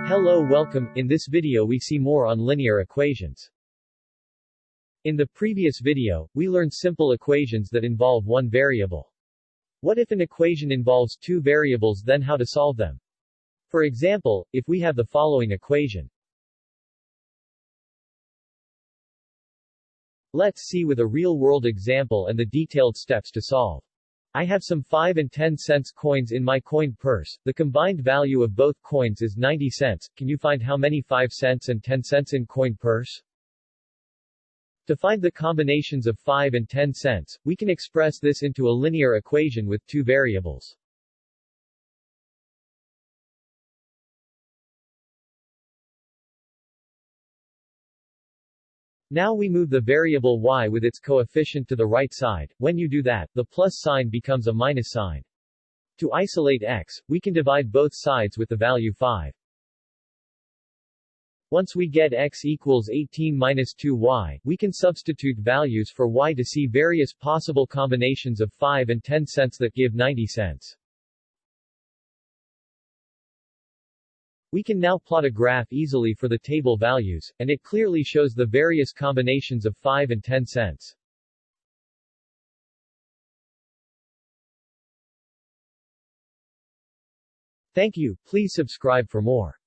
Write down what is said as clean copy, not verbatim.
Hello, welcome. In this video we see more on linear equations. In the previous video, we learned simple equations that involve one variable. What if an equation involves two variables, then how to solve them? For example, if we have the following equation. Let's see with a real-world example and the detailed steps to solve. I have some 5 and 10 cents coins in my coin purse. The combined value of both coins is 90 cents. Can you find how many 5 cents and 10 cents in coin purse? To find the combinations of 5 and 10 cents, we can express this into a linear equation with two variables. Now we move the variable y with its coefficient to the right side. When you do that, the plus sign becomes a minus sign. To isolate x, we can divide both sides with the value 5. Once we get x equals 18 minus 2y, we can substitute values for y to see various possible combinations of 5 and 10 cents that give 90 cents. We can now plot a graph easily for the table values, and it clearly shows the various combinations of 5 and 10 cents. Thank you. Please subscribe for more.